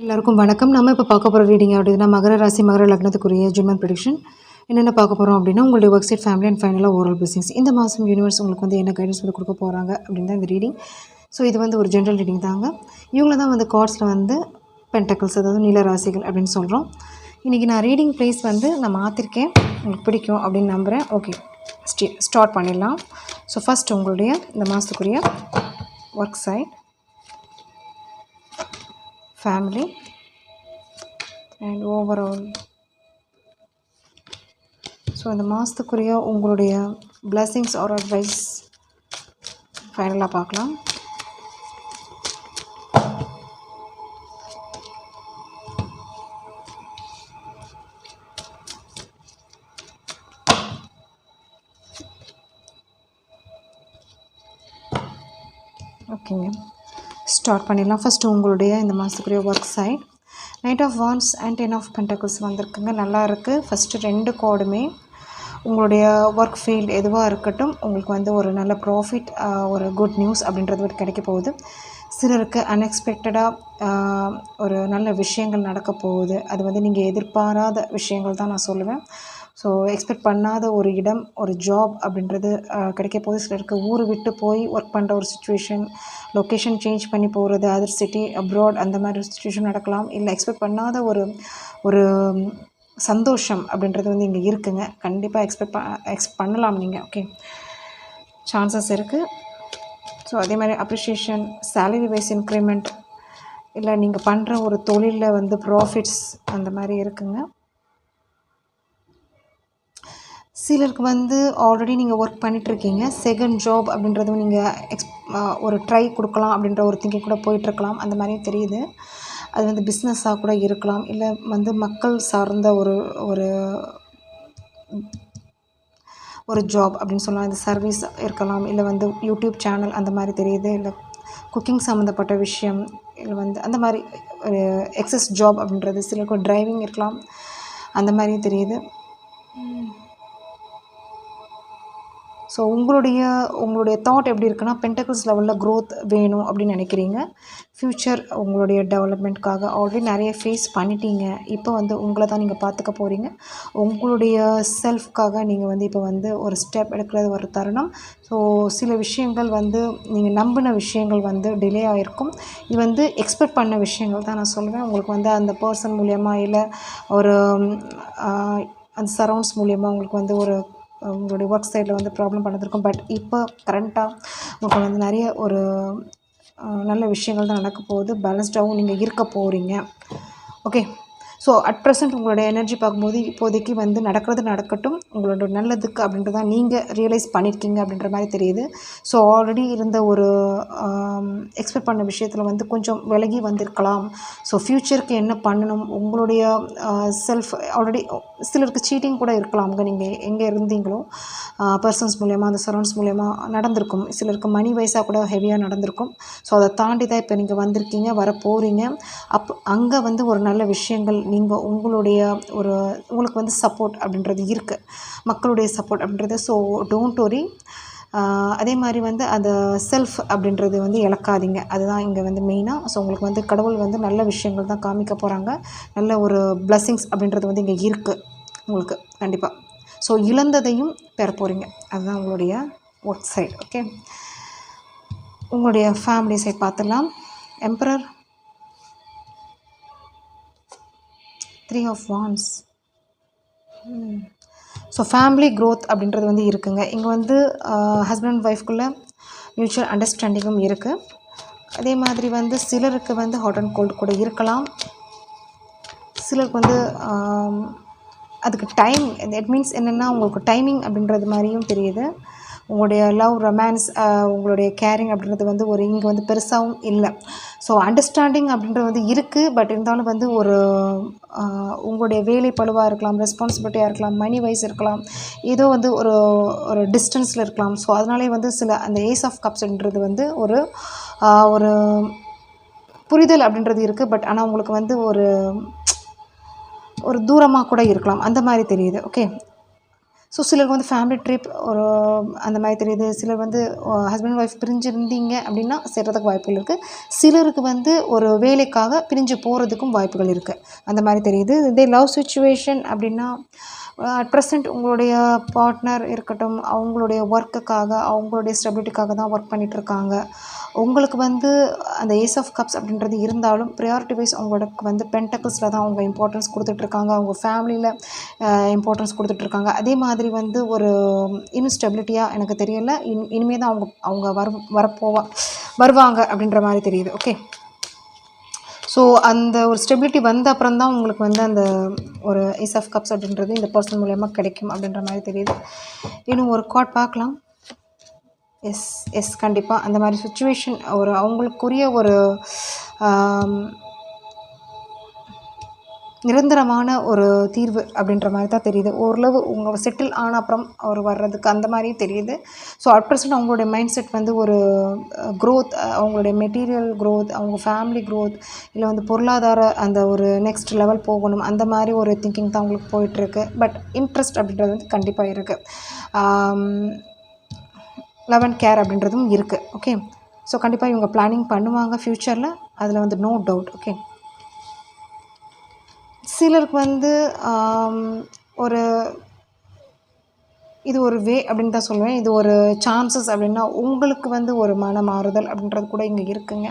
எல்லாருக்கும் வணக்கம். நம்ம இப்போ பார்க்க போகிற ரீடிங் அப்படின்னா மகர ராசி மகர லக்னத்துக்குரிய ஜூன் ப்ரெடிக்ஷன் என்னென்ன பார்க்க போகிறோம் அப்படின்னா உங்களுடைய ஒர்க் சைட் ஃபேமிலி அண்ட் ஃபைனலாக ஓவரால் பிஸ்னஸ் இந்த மாதம் யூனிவர்ஸ் உங்களுக்கு வந்து என்ன கைடன்ஸ் வந்து கொடுக்க போகிறாங்க அப்படின்னு தான் இந்த ரீடிங். ஸோ இது வந்து ஒரு ஜென்ரல் ரீடிங் தாங்க. இவங்கள தான் வந்து கார்ட்ஸில் வந்து பென்டக்கிள்ஸ், அதாவது நீல ராசிகள் அப்படின்னு சொல்கிறோம். இன்றைக்கி நான் ரீடிங் ப்ளேஸ் வந்து நான் மாற்றிருக்கேன், உங்களுக்கு பிடிக்கும் அப்படின்னு நம்புகிறேன். ஓகே, ஸ்டார்ட் பண்ணிடலாம். ஸோ ஃபஸ்ட் உங்களுடைய இந்த மாதத்துக்குரிய work site, family and overall. So இந்த மாதத்துக்குரிய உங்களுடைய blessings or advice ஃபைனலாக பார்க்கலாம். ஓகேங்க, ஸ்டார்ட் பண்ணிடலாம். ஃபஸ்ட்டு உங்களுடைய இந்த மாதத்துக்குரிய work site knight of wands and 10 of pentacles வந்திருக்குங்க. நல்லா இருக்குது. ஃபஸ்ட்டு 2 கார்டுமே உங்களுடைய ஒர்க் ஃபீல்டு எதுவாக இருக்கட்டும், உங்களுக்கு வந்து ஒரு நல்ல ப்ராஃபிட், ஒரு குட் நியூஸ் அப்படின்றது வந்து கிடைக்க போகுது. சிலருக்கு அன்எக்ஸ்பெக்டடாக ஒரு நல்ல விஷயங்கள் நடக்க போகுது. அது வந்து நீங்கள் எதிர்பாராத விஷயங்கள் தான் நான் சொல்லுவேன். ஸோ எக்ஸ்பெக்ட் பண்ணாத ஒரு இடம், ஒரு ஜாப் அப்படின்றது கிடைக்க போது. சிலருக்கு ஊர் விட்டு போய் ஒர்க் பண்ணுற ஒரு சுச்சுவேஷன், லொக்கேஷன் சேஞ்ச் பண்ணி போகிறது, அதர் சிட்டி, அப்ராட், அந்த மாதிரி ஒரு சுச்சுவேஷன் நடக்கலாம். இல்லை எக்ஸ்பெக்ட் பண்ணாத ஒரு சந்தோஷம் அப்படின்றது வந்து இங்கே இருக்குங்க. கண்டிப்பாக எக்ஸ்பெக்ட் பண்ணலாம் நீங்கள். ஓகே, சான்சஸ் இருக்குது. ஸோ அதே மாதிரி அப்ரிஷியேஷன், சேலரி வைஸ் இன்க்ரிமெண்ட், இல்லை நீங்கள் பண்ணுற ஒரு தொழிலில் வந்து ப்ராஃபிட்ஸ் அந்த மாதிரி இருக்குங்க. சிலருக்கு வந்து ஆல்ரெடி நீங்கள் ஒர்க் பண்ணிகிட்ருக்கீங்க, செகண்ட் ஜாப் அப்படின்றதும் நீங்கள் ஒரு ட்ரை கொடுக்கலாம் அப்படின்ற ஒரு திங்கிங் கூட போயிட்டுருக்கலாம். அந்த மாதிரியும் தெரியுது. அது வந்து பிஸ்னஸாக கூட இருக்கலாம், இல்லை வந்து மக்கள் சார்ந்த ஒரு ஜாப் அப்படின்னு சொல்லலாம். இந்த சர்வீஸ் இருக்கலாம், இல்லை வந்து யூடியூப் சேனல் அந்த மாதிரி தெரியுது, இல்லை குக்கிங் சம்மந்தப்பட்ட விஷயம், இல்லை வந்து அந்த மாதிரி ஒரு எக்ஸஸ் ஜாப் அப்படின்றது. சிலருக்கு டிரைவிங் இருக்கலாம், அந்த மாதிரியும் தெரியுது. ஸோ உங்களுடைய தாட் எப்படி இருக்குன்னா, பென்டக்கிள்ஸ் லெவலில் க்ரோத் வேணும் அப்படின்னு நினைக்கிறீங்க. ஃப்யூச்சர் உங்களுடைய டெவலப்மெண்ட்காக ஆல்ரெடி நிறைய ஃபேஸ் பண்ணிட்டீங்க. இப்போ வந்து உங்களை தான் நீங்கள் பார்த்துக்க போகிறீங்க. உங்களுடைய செல்ஃப்காக நீங்கள் வந்து இப்போ வந்து ஒரு ஸ்டெப் எடுக்கிறது ஒரு தருணம். ஸோ சில விஷயங்கள் வந்து நீங்கள் நம்பின விஷயங்கள் வந்து டிலே ஆகிருக்கும். இது வந்து எக்ஸ்பெக்ட் பண்ண விஷயங்கள் தான் நான் சொல்லுவேன். உங்களுக்கு வந்து அந்த பர்சன் மூலயமா, இல்லை ஒரு அந்த சரௌண்ட்ஸ் மூலயமா உங்களுக்கு வந்து உங்களுடைய ஒர்க் சைடில் வந்து ப்ராப்ளம் பண்ணதிருக்கும். பட் இப்போ கரண்ட்டாக உங்களுக்கு வந்து நிறைய ஒரு நல்ல விஷயங்கள் தான் நடக்க போகுது. பேலன்ஸ்டாகவும் நீங்கள் இருக்க போகிறீங்க. ஓகே, ஸோ அட் ப்ரெசென்ட் உங்களோட எனர்ஜி பார்க்கும்போது இப்போதைக்கு வந்து நடக்கட்டும், உங்களோட நல்லதுக்கு அப்படின்றதான் நீங்கள் ரியலைஸ் பண்ணியிருக்கீங்க அப்படின்ற மாதிரி தெரியுது. ஸோ ஆல்ரெடி இருந்த ஒரு எக்ஸ்பெக்ட் பண்ண விஷயத்தில் வந்து கொஞ்சம் விலகி வந்திருக்கலாம். ஸோ ஃப்யூச்சருக்கு என்ன பண்ணணும், உங்களுடைய செல்ஃப் ஆல்ரெடி சிலருக்கு சீட்டிங் கூட இருக்கலாம். நீங்கள் எங்கே இருந்தீங்களோ பர்சன்ஸ் மூலயமா, அந்த சரௌண்ட்ஸ் மூலயமா நடந்திருக்கும். சிலருக்கு மணி வைஸாக கூட ஹெவியாக நடந்திருக்கும். ஸோ அதை தாண்டி தான் இப்போ நீங்கள் வந்திருக்கீங்க, வர போகிறீங்க. அங்கே வந்து ஒரு நல்ல விஷயங்கள் நீங்கள் உங்களுக்கு வந்து சப்போர்ட் அப்படின்றது இருக்குது, மக்களுடைய சப்போர்ட் அப்படின்றது. So don't worry. அதே மாதிரி வந்து அந்த செல்ஃப் அப்படின்றது வந்து இழக்காதீங்க. அதுதான் இங்கே வந்து மெயினாக. ஸோ உங்களுக்கு வந்து கடவுள் வந்து நல்ல விஷயங்கள் தான் காமிக்க போகிறாங்க. நல்ல ஒரு பிளெஸ்ஸிங்ஸ் அப்படின்றது வந்து இங்கே இருக்குது உங்களுக்கு கண்டிப்பாக. ஸோ இழந்ததையும் பெற போகிறீங்க. அதுதான் உங்களுடைய ஒர்க் சைட். ஓகே, உங்களுடைய ஃபேமிலி சைட் பார்த்துடலாம். Emperor, 3 of wands. So family growth அப்படின்றது வந்து இருக்குங்க. இங்கே வந்து ஹஸ்பண்ட் அண்ட் ஒய்ஃப்குள்ளே மியூச்சுவல் அண்டர்ஸ்டாண்டிங்கும் இருக்குது. அதே மாதிரி வந்து சிலருக்கு வந்து ஹாட் அண்ட் கோல்டு கூட இருக்கலாம். சிலருக்கு வந்து அதுக்கு டைம், இட் மீன்ஸ் என்னென்னா உங்களுக்கு டைமிங் அப்படின்றது மாதிரியும் தெரியுது. உங்களுடைய லவ், ரொமான்ஸ், உங்களுடைய கேரிங் அப்படின்றது வந்து இங்கே வந்து பெருசாகவும் இல்லை. ஸோ அண்டர்ஸ்டாண்டிங் அப்படின்றது வந்து இருக்குது. பட் இருந்தாலும் வந்து உங்களுடைய வேலை பளுவாக இருக்கலாம், ரெஸ்பான்சிபிலிட்டியாக இருக்கலாம், மணி வைஸ் இருக்கலாம், ஏதோ வந்து ஒரு டிஸ்டன்ஸில் இருக்கலாம். ஸோ அதனாலே வந்து அந்த ஏஸ் ஆஃப் கப்ஸ்ன்றது வந்து ஒரு புரிதல் அப்படின்றது இருக்குது. பட் ஆனால் உங்களுக்கு வந்து ஒரு தூரமாக கூட இருக்கலாம், அந்த மாதிரி தெரியுது. ஓகே, ஸோ சிலருக்கு வந்து ஃபேமிலி ட்ரிப் ஒரு அந்த மாதிரி தெரியுது. சிலர் வந்து ஹஸ்பண்ட் ஒய்ஃப் பிரிஞ்சிருந்தீங்க அப்படின்னா சேர்றதுக்கு வாய்ப்புகள் இருக்குது. சிலருக்கு வந்து ஒரு வேலைக்காக பிரிஞ்சு போகிறதுக்கும் வாய்ப்புகள் இருக்குது, அந்த மாதிரி தெரியுது. இதே லவ் சுச்சுவேஷன் அப்படின்னா அட் ப்ரெசென்ட் உங்களுடைய பார்ட்னர் இருக்கட்டும், அவங்களுடைய ஒர்க்குக்காக அவங்களுடைய ஸ்டெபிலிட்டிக்காக தான் ஒர்க் பண்ணிகிட்ருக்காங்க. உங்களுக்கு வந்து அந்த ஏஸ் ஆஃப் கப்ஸ் அப்படின்றது இருந்தாலும் ப்ரையாரிட்டி வைஸ் அவங்களுக்கு வந்து பென்டக்கிள்ஸில் தான் அவங்க இம்பார்ட்டன்ஸ் கொடுத்துட்ருக்காங்க. அவங்க ஃபேமிலியில் இம்பார்ட்டன்ஸ் கொடுத்துட்ருக்காங்க. அதே மாதிரி வந்து ஒரு இன்னும் ஸ்டெபிலிட்டியாக எனக்கு தெரியலை. இனிமேல் தான் அவங்க வருவாங்க அப்படின்ற மாதிரி தெரியுது. ஓகே, ஸோ அந்த ஒரு ஸ்டெபிலிட்டி வந்த அப்புறம் தான் உங்களுக்கு வந்து அந்த ஒரு ஏஸ் ஆஃப் கப்ஸ் அப்படின்றது இந்த பர்சன் மூலயமா கிடைக்கும் அப்படின்ற மாதிரி தெரியுது. இன்னும் ஒரு கார்ட் பார்க்கலாம். எஸ் கண்டிப்பாக அந்த மாதிரி சுச்சுவேஷன் ஒரு அவங்களுக்குரிய ஒரு நிரந்தரமான ஒரு தீர்வு அப்படின்ற மாதிரி தான் தெரியுது. ஓரளவு உங்கள் செட்டில் ஆன அப்புறம் அவர் வர்றதுக்கு அந்த மாதிரியும் தெரியுது. ஸோ அட் ப்ரெசென்ட் அவங்களுடைய மைண்ட் செட் வந்து ஒரு க்ரோத், அவங்களுடைய மெட்டீரியல் க்ரோத், அவங்க ஃபேமிலி க்ரோத், இல்லை வந்து பொருளாதார அந்த ஒரு நெக்ஸ்ட் லெவல் போகணும், அந்த மாதிரி ஒரு திங்கிங் தான் அவங்களுக்கு போயிட்டுருக்கு. பட் இன்ட்ரெஸ்ட் அப்படின்றது வந்து கண்டிப்பாக இருக்குது. லவ் அண்ட் கேர் அப்படின்றதும் இருக்குது. ஓகே, ஸோ கண்டிப்பாக இவங்க பிளானிங் பண்ணுவாங்க ஃப்யூச்சரில், அதில் வந்து நோ டவுட். ஓகே, சிலருக்கு வந்து ஒரு இது ஒரு வே அப்படின்னு தான் சொல்லுவேன். இது ஒரு சான்சஸ் அப்படின்னா உங்களுக்கு வந்து ஒரு மன மாறுதல் அப்படின்றது கூட இங்கே இருக்குங்க.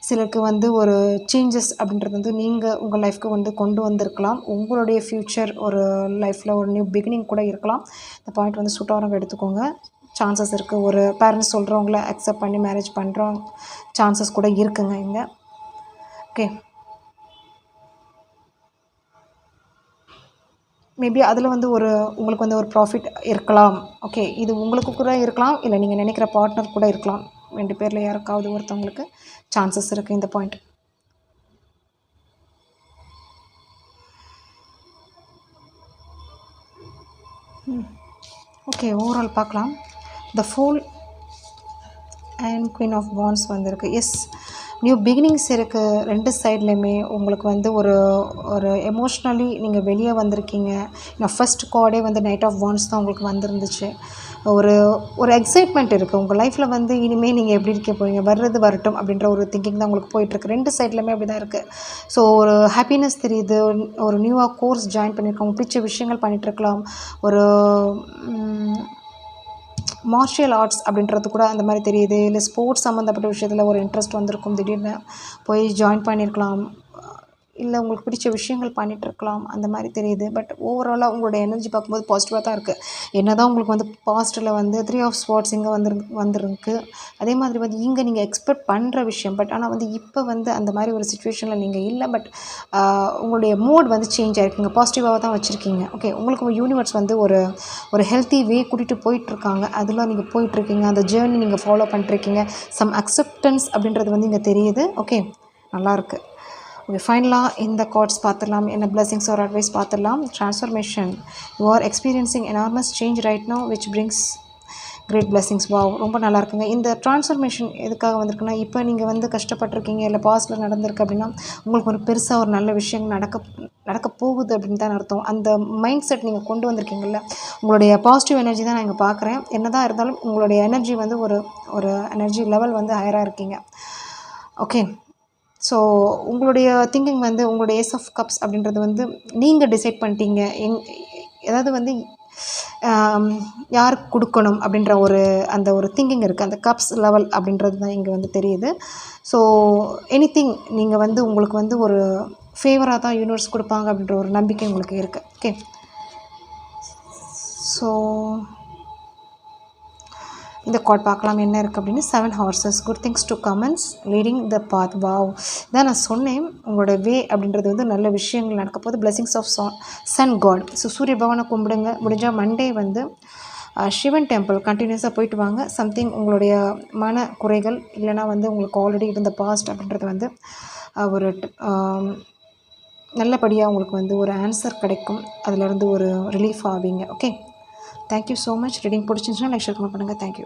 சிலருக்கு வந்து ஒரு சேஞ்சஸ் அப்படின்றது வந்து நீங்கள் உங்கள் லைஃப்க்கு வந்து கொண்டு வந்திருக்கலாம். உங்களுடைய ஃப்யூச்சர் ஒரு லைஃப்பில் ஒரு நியூ பிகினிங் கூட இருக்கலாம். இந்த பாயிண்ட் வந்து சூட்டாக எடுத்துக்கோங்க. சான்சஸ் இருக்குது. ஒரு பேரண்ட்ஸ் சொல்கிறவங்கள அக்செப்ட் பண்ணி மேரேஜ் பண்ணுறோம் சான்சஸ் கூட இருக்குங்க இங்கே. ஓகே, மேபி அதில் வந்து ஒரு உங்களுக்கு வந்து ஒரு ப்ராஃபிட் இருக்கலாம். ஓகே, இது உங்களுக்கு கூட இருக்கலாம், இல்லை நீங்கள் நினைக்கிற பார்ட்னர் கூட இருக்கலாம். 2 பேரில் யாருக்காவது ஒருத்தவங்களுக்கு சான்சஸ் இருக்குது இந்த பாயிண்ட். ஓகே, ஓவரால் பார்க்கலாம். The fool and queen of wands வந்திருக்கு. எஸ், நியூ பிகினிங்ஸ் இருக்குது 2 சைட்லேயுமே. உங்களுக்கு வந்து ஒரு எமோஷ்னலி நீங்கள் வெளியே வந்திருக்கீங்க. நான் ஃபஸ்ட் கார்டே வந்து நைட் ஆஃப் வாண்ட்ஸ் தான் உங்களுக்கு வந்திருந்துச்சு. ஒரு எக்ஸைட்மெண்ட் இருக்குது உங்கள் லைஃப்பில் வந்து இனிமேல் நீங்கள் எப்படி இருக்க போகிறீங்க, வர்றது வரட்டும் அப்படின்ற ஒரு திங்கிங் தான் உங்களுக்கு போயிட்டுருக்கு. 2 சைட்லேயுமே அப்படி தான் இருக்குது. ஸோ ஒரு ஹாப்பினஸ் தெரியுது. ஒரு நியூவாக கோர்ஸ் ஜாயின் பண்ணியிருக்கோம், பிடிச்ச விஷயங்கள் பண்ணிகிட்ருக்கலாம். ஒரு மார்ஷியல் ஆர்ட்ஸ் அப்படின்றது கூட அந்த மாதிரி தெரியுது. இல்லை ஸ்போர்ட்ஸ் சம்மந்தப்பட்ட விஷயத்தில் ஒரு இன்ட்ரெஸ்ட் வந்திருக்கும், திடீர்னு போய் ஜாயின் பண்ணியிருக்கலாம். இல்லை உங்களுக்கு பிடிச்ச விஷயங்கள் பண்ணிகிட்ருக்கலாம், அந்த மாதிரி தெரியுது. பட் ஓவராலாக உங்களுடைய எனர்ஜி பார்க்கும்போது பாசிட்டிவாக தான் இருக்குது. என்ன தான் உங்களுக்கு வந்து பாஸ்ட்டில் வந்து 3 ஆஃப் ஸ்வார்ட்ஸ் இங்கே வந்துருக்கு. அதே மாதிரி வந்து இங்கே நீங்கள் எக்ஸ்பெக்ட் பண்ணுற விஷயம், பட் ஆனால் வந்து இப்போ வந்து அந்த மாதிரி ஒரு சுச்சுவேஷனில் நீங்கள் இல்லை. பட் உங்களுடைய மூட் வந்து சேஞ்ச் ஆகிருக்குங்க, பாசிட்டிவாக தான் வச்சுருக்கீங்க. ஓகே, உங்களுக்கு யூனிவர்ஸ் வந்து ஒரு ஹெல்த்தி வே கூட்டிகிட்டு போயிட்டுருக்காங்க. அதில் நீங்கள் போயிட்டுருக்கீங்க, அந்த ஜேர்னி நீங்கள் ஃபாலோ பண்ணிட்டுருக்கீங்க. சம் அக்செப்டன்ஸ் அப்படின்றது வந்து இங்கே தெரியுது. ஓகே, நல்லாயிருக்கு. ஓகே, ஃபைனலாக இந்த கார்ட்ஸ் பார்த்துடலாம். என்ன பிளெஸிங்ஸ் ஒரு அட்வைஸ் பார்த்துடலாம். Transformation, you are experiencing enormous change right now which brings great blessings. Wow, ரொம்ப நல்லா இருக்குங்க. இந்த ட்ரான்ஸ்ஃபர்மேஷன் எதுக்காக வந்திருக்குன்னா, இப்போ நீங்கள் வந்து கஷ்டப்பட்டிருக்கீங்க, இல்லை பாஸ்ட்டில் நடந்திருக்கு அப்படின்னா உங்களுக்கு ஒரு பெருசாக ஒரு நல்ல விஷயம் நடக்க போகுது அப்படின்னு தான் அர்த்தம். அந்த மைண்ட் செட் நீங்கள் கொண்டு வந்திருக்கீங்கல்ல, உங்களுடைய பாசிட்டிவ் எனர்ஜி தான் நான் இங்கே பார்க்குறேன். என்ன தான் இருந்தாலும் உங்களுடைய எனர்ஜி வந்து ஒரு எனர்ஜி லெவல் வந்து ஹையராக இருக்கீங்க. ஓகே, ஸோ உங்களுடைய திங்கிங் வந்து உங்களுடைய ஏஸ் ஆஃப் கப்ஸ் அப்படின்றது வந்து நீங்கள் டிசைட் பண்ணிட்டீங்க. ஏதாவது வந்து யாருக்கு கொடுக்கணும் அப்படின்ற அந்த ஒரு திங்கிங் இருக்குது. அந்த கப்ஸ் லெவல் அப்படின்றது தான் இங்கே வந்து தெரியுது. ஸோ எனிதிங் நீங்கள் வந்து உங்களுக்கு வந்து ஒரு ஃபேவராக தான் யூனிவர்ஸ் கொடுப்பாங்க அப்படின்ற ஒரு நம்பிக்கை உங்களுக்கு இருக்குது. ஓகே, ஸோ இந்த கார்ட் பார்க்கலாம் என்ன இருக்குது அப்படின்னு. 7 horses, good things to comments leading the path. Wow, இதான் நான் சொன்னேன், உங்களோட வே அப்படின்றது வந்து நல்ல விஷயங்கள் நடக்க போது. Blessings of sun god. So சூரிய பகவானை கும்பிடுங்க. முடிஞ்சால் மண்டே வந்து சிவன் டெம்பிள் கண்டினியூஸாக போயிட்டு வாங்க. சம்திங் உங்களுடைய மன குறைகள் இல்லைனா வந்து உங்களுக்கு ஆல்ரெடி இருந்த பாஸ்ட் அப்படின்றது வந்து ஒரு நல்லபடியாக உங்களுக்கு வந்து ஒரு ஆன்சர் கிடைக்கும். அதிலேருந்து ஒரு ரிலீஃப் ஆவீங்க. Okay, thank you so much. Reading பிடிச்சிருந்துச்சுன்னா லைக் ஷேர் பண்ணுங்கள். தேங்க்யூ.